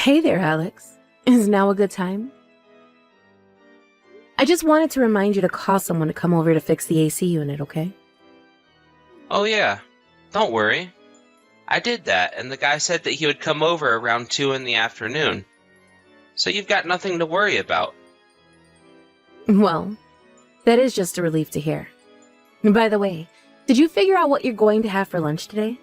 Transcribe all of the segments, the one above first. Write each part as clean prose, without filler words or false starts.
Hey there, Alex. Is now a good time? I just wanted to remind you to call someone to come over to fix the AC unit, okay? Oh yeah, don't worry. I did that, and the guy said that he would come over around 2 in the afternoon. So you've got nothing to worry about. Well, that is just a relief to hear. By the way, did you figure out what you're going to have for lunch today?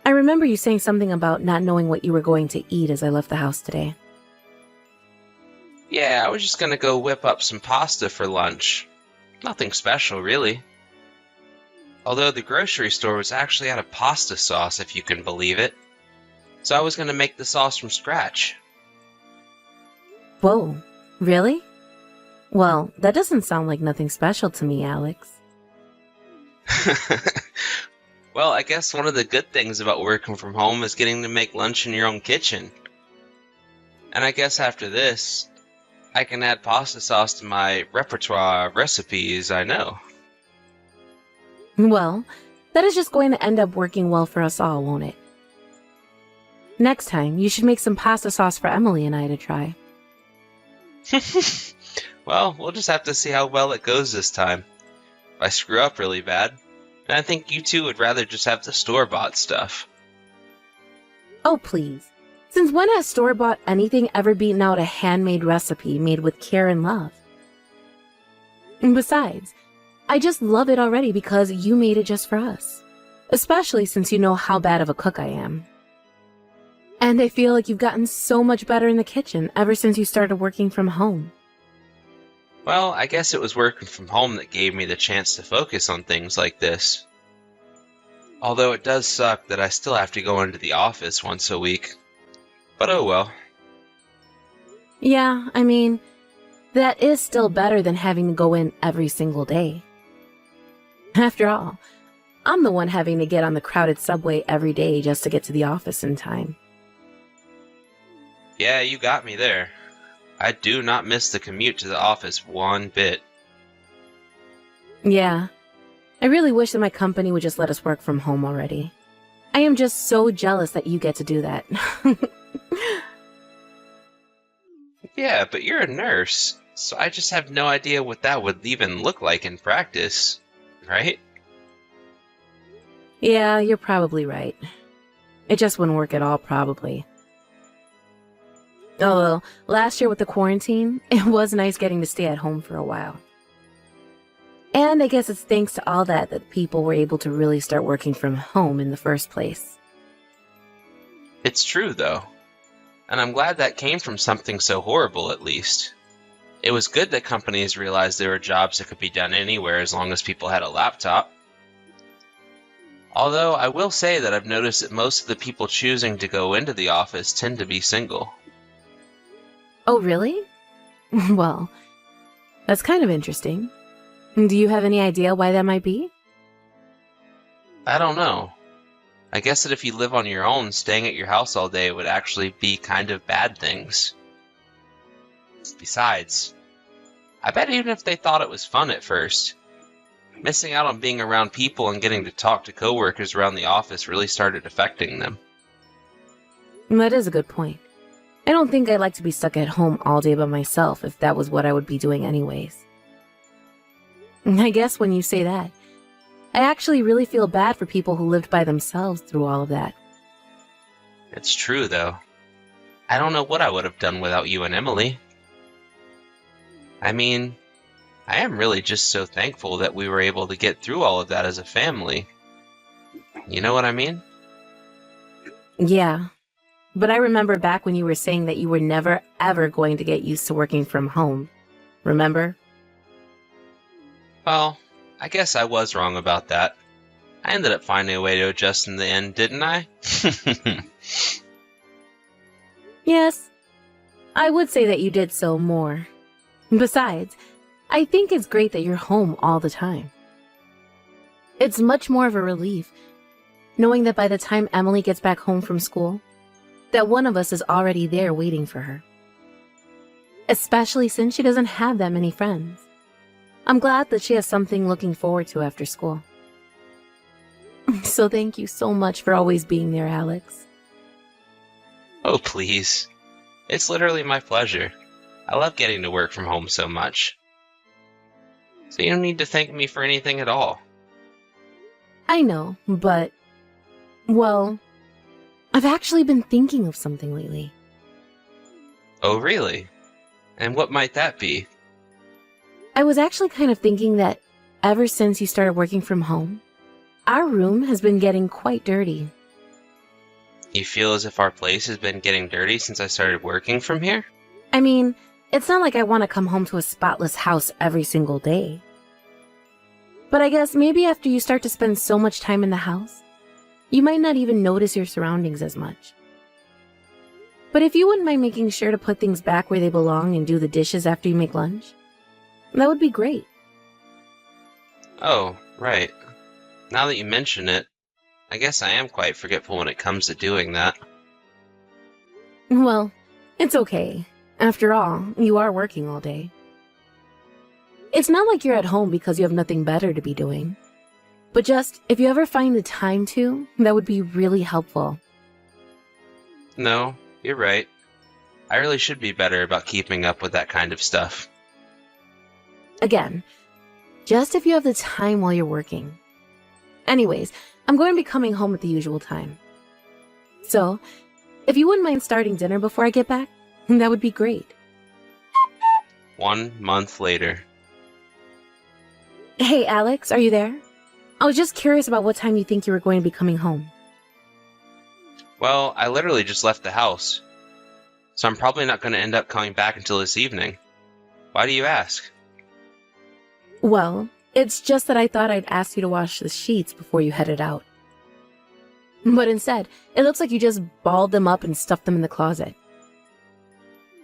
I remember you saying something about not knowing what you were going to eat as I left the house today. Yeah, I was just gonna go whip up some pasta for lunch. Nothing special, really. Although the grocery store was actually out of pasta sauce, if you can believe it. So I was gonna make the sauce from scratch. Whoa, really? Well, that doesn't sound like nothing special to me, Alex. Well, I guess one of the good things about working from home is getting to make lunch in your own kitchen. And I guess after this, I can add pasta sauce to my repertoire of recipes I know. Well, that is just going to end up working well for us all, won't it? Next time, you should make some pasta sauce for Emily and I to try. Well, we'll just have to see how well it goes this time. If I screw up really bad, then I think you two would rather just have the store-bought stuff. Oh, please. Since when has store-bought anything ever beaten out a handmade recipe made with care and love? And besides, I just love it already because you made it just for us. Especially since you know how bad of a cook I am. And I feel like you've gotten so much better in the kitchen ever since you started working from home. Well, I guess it was working from home that gave me the chance to focus on things like this. Although it does suck that I still have to go into the office once a week. But oh well. Yeah, I mean, that is still better than having to go in every single day. After all, I'm the one having to get on the crowded subway every day just to get to the office in time. Yeah, you got me there. I do not miss the commute to the office one bit. Yeah, I really wish that my company would just let us work from home already. I am just so jealous that you get to do that. Yeah, but you're a nurse, so I just have no idea what that would even look like in practice, right? Yeah, you're probably right. It just wouldn't work at all, probably. Although, last year with the quarantine, it was nice getting to stay at home for a while. And I guess it's thanks to all that people were able to really start working from home in the first place. It's true, though. And I'm glad that came from something so horrible, at least. It was good that companies realized there were jobs that could be done anywhere as long as people had a laptop. Although, I will say that I've noticed that most of the people choosing to go into the office tend to be single. Oh, really? Well, that's kind of interesting. Do you have any idea why that might be? I don't know. I guess that if you live on your own, staying at your house all day would actually be kind of bad things. Besides, I bet even if they thought it was fun at first, missing out on being around people and getting to talk to coworkers around the office really started affecting them. That is a good point. I don't think I'd like to be stuck at home all day by myself if that was what I would be doing anyways. I guess when you say that, I actually really feel bad for people who lived by themselves through all of that. It's true, though. I don't know what I would have done without you and Emily. I mean, I am really just so thankful that we were able to get through all of that as a family. You know what I mean? Yeah, but I remember back when you were saying that you were never ever going to get used to working from home. Remember? Well, I guess I was wrong about that. I ended up finding a way to adjust in the end, didn't I? Yes, I would say that you did so more. Besides, I think it's great that you're home all the time. It's much more of a relief, knowing that by the time Emily gets back home from school, that one of us is already there waiting for her. Especially since she doesn't have that many friends. I'm glad that she has something looking forward to after school. So thank you so much for always being there, Alex. Oh, please. It's literally my pleasure. I love getting to work from home so much. So you don't need to thank me for anything at all. I know, but, well, I've actually been thinking of something lately. Oh, really? And what might that be? I was actually kind of thinking that ever since you started working from home, our room has been getting quite dirty. You feel as if our place has been getting dirty since I started working from here? I mean, it's not like I want to come home to a spotless house every single day. But I guess maybe after you start to spend so much time in the house, you might not even notice your surroundings as much. But if you wouldn't mind making sure to put things back where they belong and do the dishes after you make lunch, that would be great. Oh, right. Now that you mention it, I guess I am quite forgetful when it comes to doing that. Well, it's okay. After all, you are working all day. It's not like you're at home because you have nothing better to be doing. But just, if you ever find the time to, that would be really helpful. No, you're right. I really should be better about keeping up with that kind of stuff. Again, just if you have the time while you're working. Anyways, I'm going to be coming home at the usual time. So, if you wouldn't mind starting dinner before I get back, that would be great. 1 month later. Hey, Alex, are you there? I was just curious about what time you think you were going to be coming home. Well, I literally just left the house. So I'm probably not going to end up coming back until this evening. Why do you ask? Well, it's just that I thought I'd ask you to wash the sheets before you headed out. But instead, it looks like you just balled them up and stuffed them in the closet.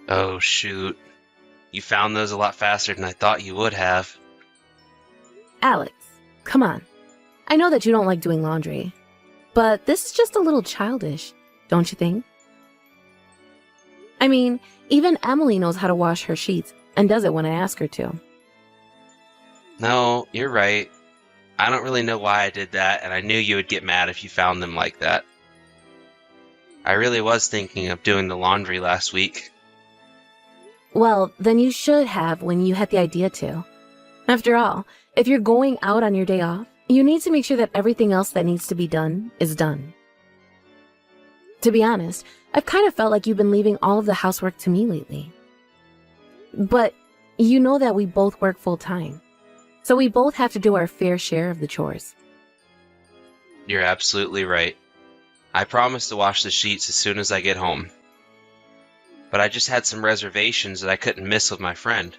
Oh, shoot. You found those a lot faster than I thought you would have. Alex, come on. I know that you don't like doing laundry, but this is just a little childish, don't you think? I mean, even Emily knows how to wash her sheets and does it when I ask her to. No, you're right. I don't really know why I did that, and I knew you would get mad if you found them like that. I really was thinking of doing the laundry last week. Well, then you should have when you had the idea to. After all, if you're going out on your day off, you need to make sure that everything else that needs to be done is done. To be honest, I've kind of felt like you've been leaving all of the housework to me lately. But you know that we both work full time, so we both have to do our fair share of the chores. You're absolutely right. I promise to wash the sheets as soon as I get home. But I just had some reservations that I couldn't miss with my friend,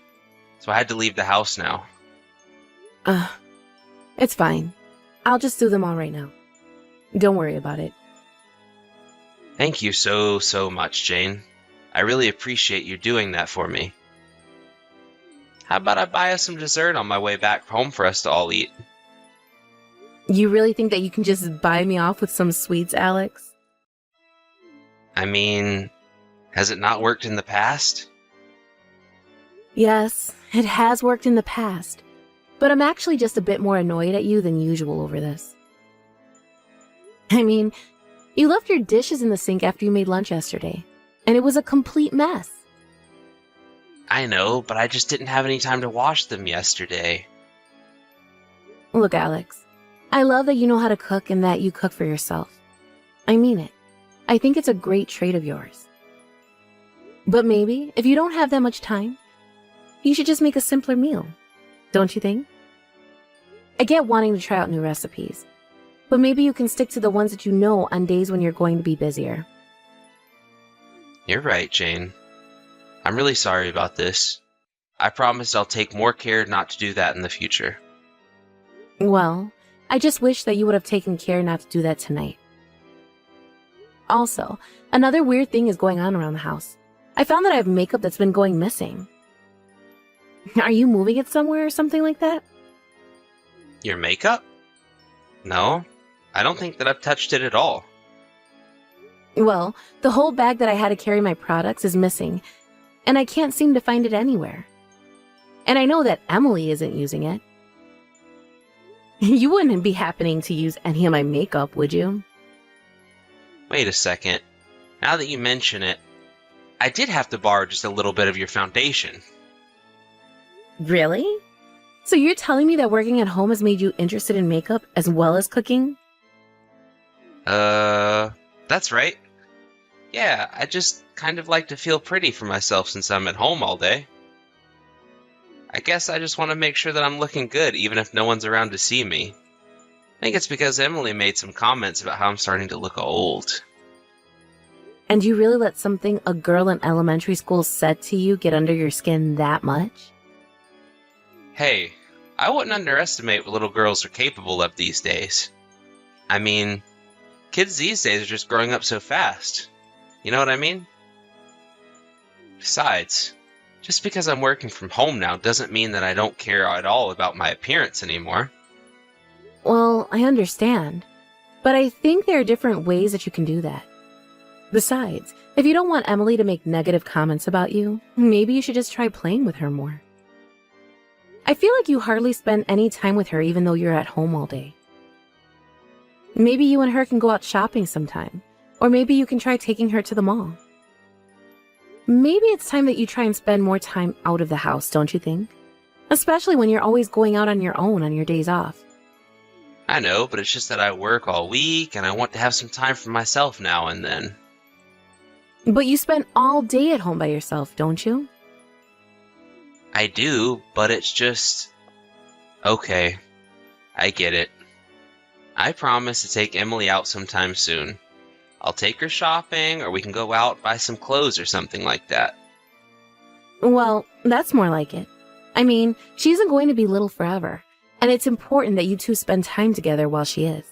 so I had to leave the house now. It's fine. I'll just do them all right now. Don't worry about it. Thank you so much, Jane. I really appreciate you doing that for me. How about I buy us some dessert on my way back home for us to all eat? You really think that you can just buy me off with some sweets, Alex? I mean, has it not worked in the past? Yes, it has worked in the past, but I'm actually just a bit more annoyed at you than usual over this. I mean, you left your dishes in the sink after you made lunch yesterday, and it was a complete mess. I know, but I just didn't have any time to wash them yesterday. Look, Alex, I love that you know how to cook and that you cook for yourself. I mean it. I think it's a great trait of yours. But maybe, if you don't have that much time, you should just make a simpler meal, don't you think? I get wanting to try out new recipes, but maybe you can stick to the ones that you know on days when you're going to be busier. You're right, Jane. I'm really sorry about this. I promise I'll take more care not to do that in the future. Well, I just wish that you would have taken care not to do that tonight. Also, another weird thing is going on around the house. I found that I have makeup that's been going missing. Are you moving it somewhere or something like that? Your makeup? No, I don't think that I've touched it at all. Well, the whole bag that I had to carry my products is missing, and I can't seem to find it anywhere. And I know that Emily isn't using it. You wouldn't be happening to use any of my makeup, would you? Wait a second. Now that you mention it, I did have to borrow just a little bit of your foundation. Really? So you're telling me that working at home has made you interested in makeup as well as cooking? That's right. Yeah, I just kind of like to feel pretty for myself since I'm at home all day. I guess I just want to make sure that I'm looking good even if no one's around to see me. I think it's because Emily made some comments about how I'm starting to look old. And you really let something a girl in elementary school said to you get under your skin that much? Hey, I wouldn't underestimate what little girls are capable of these days. I mean, kids these days are just growing up so fast. You know what I mean? Besides, just because I'm working from home now doesn't mean that I don't care at all about my appearance anymore. Well, I understand. But I think there are different ways that you can do that. Besides, if you don't want Emily to make negative comments about you, maybe you should just try playing with her more. I feel like you hardly spend any time with her even though you're at home all day. Maybe you and her can go out shopping sometime, or maybe you can try taking her to the mall. Maybe it's time that you try and spend more time out of the house, don't you think? Especially when you're always going out on your own on your days off. I know, but it's just that I work all week and I want to have some time for myself now and then. But you spend all day at home by yourself, don't you? I do, but it's just... Okay, I get it. I promise to take Emily out sometime soon. I'll take her shopping, or we can go out, buy some clothes or something like that. Well, that's more like it. I mean, she isn't going to be little forever, and it's important that you two spend time together while she is.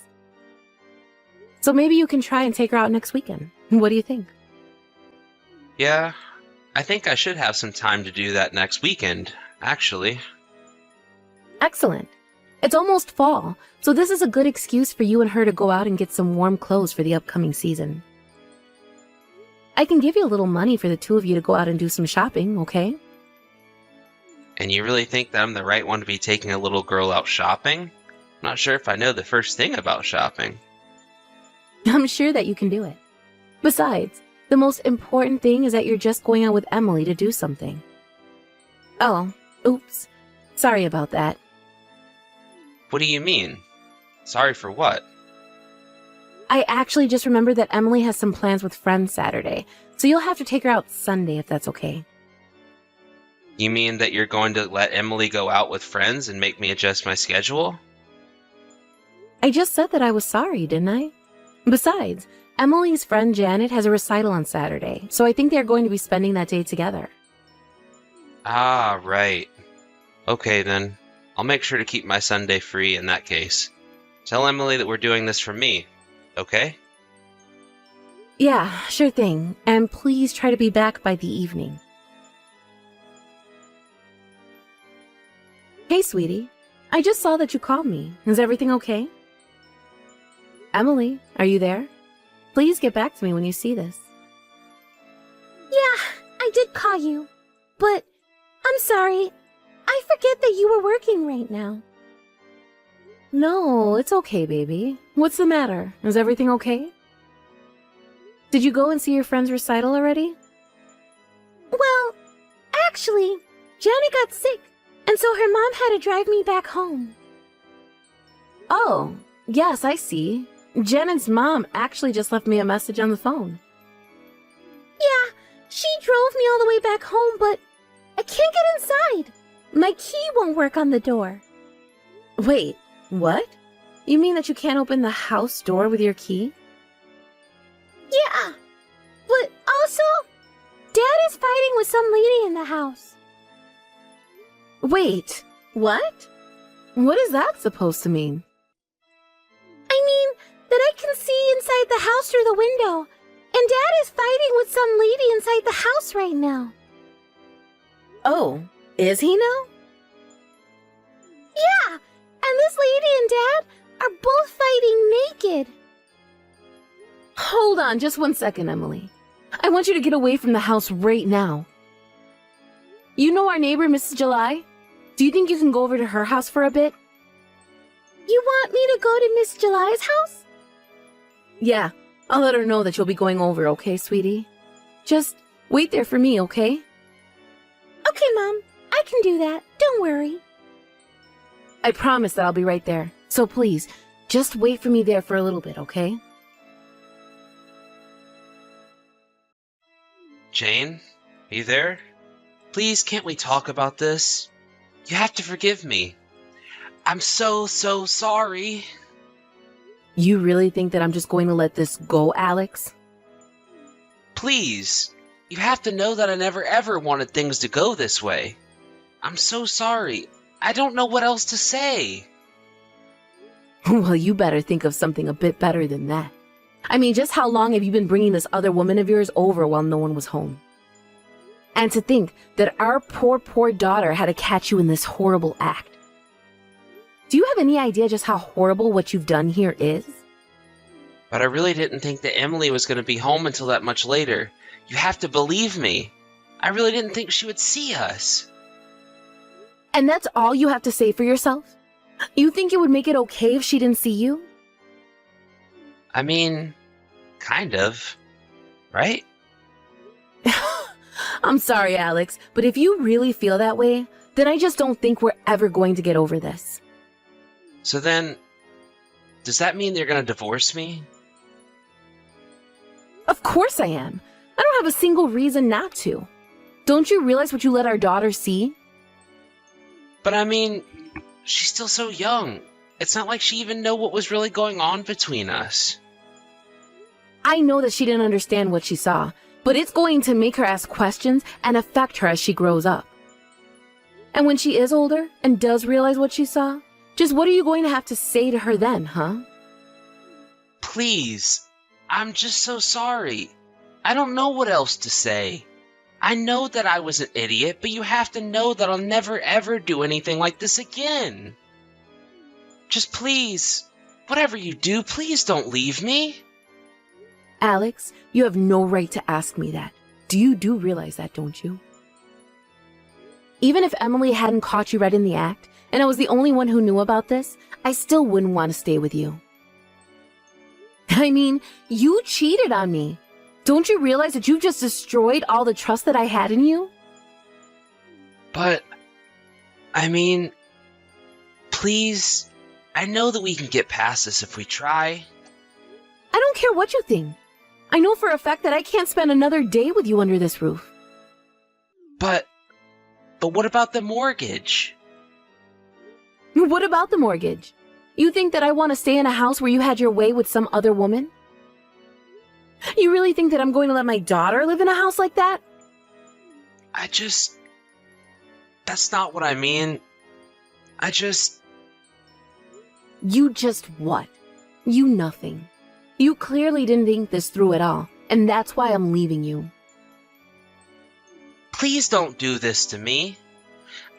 So maybe you can try and take her out next weekend. What do you think? Yeah, I think I should have some time to do that next weekend, actually. Excellent. It's almost fall, so this is a good excuse for you and her to go out and get some warm clothes for the upcoming season. I can give you a little money for the two of you to go out and do some shopping, okay? And you really think that I'm the right one to be taking a little girl out shopping? I'm not sure if I know the first thing about shopping. I'm sure that you can do it. Besides, the most important thing is that you're just going out with Emily to do something. Oh, oops. Sorry about that. What do you mean? Sorry for what? I actually just remembered that Emily has some plans with friends Saturday, so you'll have to take her out Sunday if that's okay. You mean that you're going to let Emily go out with friends and make me adjust my schedule? I just said that I was sorry, didn't I? Besides, Emily's friend Janet has a recital on Saturday, so I think they're going to be spending that day together. Ah, right. Okay then. I'll make sure to keep my Sunday free in that case. Tell Emily that we're doing this for me, okay? Yeah, sure thing. And please try to be back by the evening. Hey, sweetie. I just saw that you called me. Is everything okay? Emily, are you there? Please get back to me when you see this. Yeah, I did call you. But I'm sorry. I forget that you were working right now. No, it's okay, baby. What's the matter? Is everything okay? Did you go and see your friend's recital already? Well, actually, Janet got sick, and so her mom had to drive me back home. Oh, yes, I see. Janet's mom actually just left me a message on the phone. Yeah, she drove me all the way back home, but I can't get inside. My key won't work on the door. Wait, what? You mean that you can't open the house door with your key? Yeah, but also, Dad is fighting with some lady in the house. Wait, what? What is that supposed to mean? I mean, that I can see inside the house through the window, and Dad is fighting with some lady inside the house right now. Oh, is he now? Yeah, and this lady and Dad are both fighting naked. Hold on just 1 second, Emily. I want you to get away from the house right now. You know our neighbor, Mrs. July? Do you think you can go over to her house for a bit? You want me to go to Miss July's house? Yeah, I'll let her know that you'll be going over, okay, sweetie? Just wait there for me, okay? Okay, Mom. I can do that. Don't worry. I promise that I'll be right there. So please, just wait for me there for a little bit, okay? Jane, are you there? Please, can't we talk about this? You have to forgive me. I'm so sorry. You really think that I'm just going to let this go, Alex? Please, you have to know that I never ever wanted things to go this way. I'm so sorry. I don't know what else to say. Well, you better think of something a bit better than that. I mean, just how long have you been bringing this other woman of yours over while no one was home? And to think that our poor daughter had to catch you in this horrible act. Do you have any idea just how horrible what you've done here is? But I really didn't think that Emily was going to be home until that much later. You have to believe me. I really didn't think she would see us. And that's all you have to say for yourself? You think it would make it okay if she didn't see you? I mean, kind of. Right? I'm sorry, Alex, but if you really feel that way, then I just don't think we're ever going to get over this. So then, does that mean they're going to divorce me? Of course I am. I don't have a single reason not to. Don't you realize what you let our daughter see? But I mean, she's still so young. It's not like she even knew what was really going on between us. I know that she didn't understand what she saw, but it's going to make her ask questions and affect her as she grows up. And when she is older and does realize what she saw, just what are you going to have to say to her then, huh? Please, I'm just so sorry. I don't know what else to say. I know that I was an idiot, but you have to know that I'll never ever do anything like this again. Just please, whatever you do, please don't leave me. Alex, you have no right to ask me that. You do realize that, don't you? Even if Emily hadn't caught you right in the act, and I was the only one who knew about this, I still wouldn't want to stay with you. I mean, you cheated on me. Don't you realize that you just destroyed all the trust that I had in you? But, I mean, please, I know that we can get past this if we try. I don't care what you think. I know for a fact that I can't spend another day with you under this roof. But what about the mortgage? What about the mortgage? You think that I want to stay in a house where you had your way with some other woman? You really think that I'm going to let my daughter live in a house like that? That's not what I mean. You just what? You nothing. You clearly didn't think this through at all, and that's why I'm leaving you. Please don't do this to me.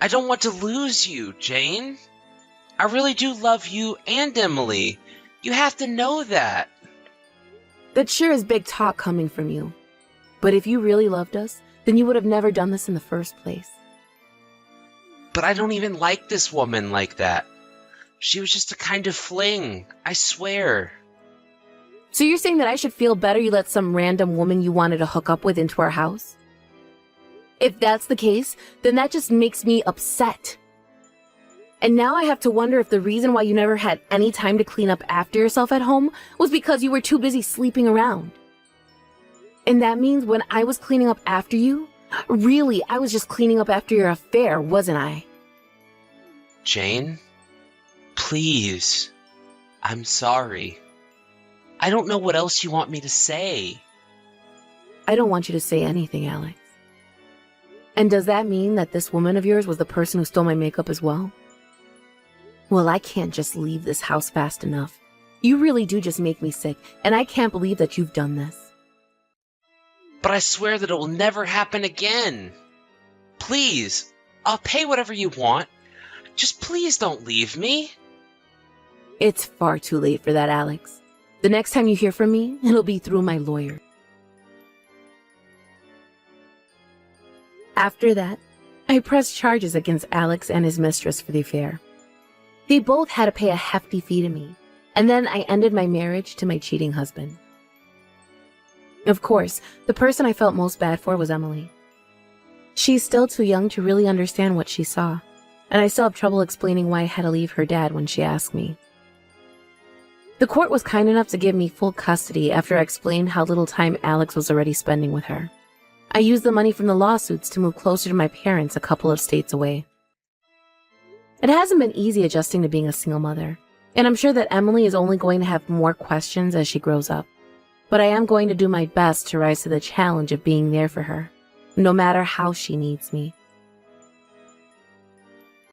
I don't want to lose you, Jane. I really do love you and Emily. You have to know that. That sure is big talk coming from you. But if you really loved us, then you would have never done this in the first place. But I don't even like this woman like that. She was just a kind of fling, I swear. So you're saying that I should feel better you let some random woman you wanted to hook up with into our house? If that's the case, then that just makes me upset. And now I have to wonder if the reason why you never had any time to clean up after yourself at home was because you were too busy sleeping around. And that means when I was cleaning up after you, really, I was just cleaning up after your affair, wasn't I? Jane, please. I'm sorry. I don't know what else you want me to say. I don't want you to say anything, Alex. And does that mean that this woman of yours was the person who stole my makeup as well? Well, I can't just leave this house fast enough. You really do just make me sick, and I can't believe that you've done this. But I swear that it will never happen again. Please, I'll pay whatever you want. Just please don't leave me. It's far too late for that, Alex. The next time you hear from me, it'll be through my lawyer. After that, I pressed charges against Alex and his mistress for the affair. They both had to pay a hefty fee to me, and then I ended my marriage to my cheating husband. Of course, the person I felt most bad for was Emily. She's still too young to really understand what she saw, and I still have trouble explaining why I had to leave her dad when she asked me. The court was kind enough to give me full custody after I explained how little time Alex was already spending with her. I used the money from the lawsuits to move closer to my parents a couple of states away. It hasn't been easy adjusting to being a single mother, and I'm sure that Emily is only going to have more questions as she grows up. But I am going to do my best to rise to the challenge of being there for her, no matter how she needs me.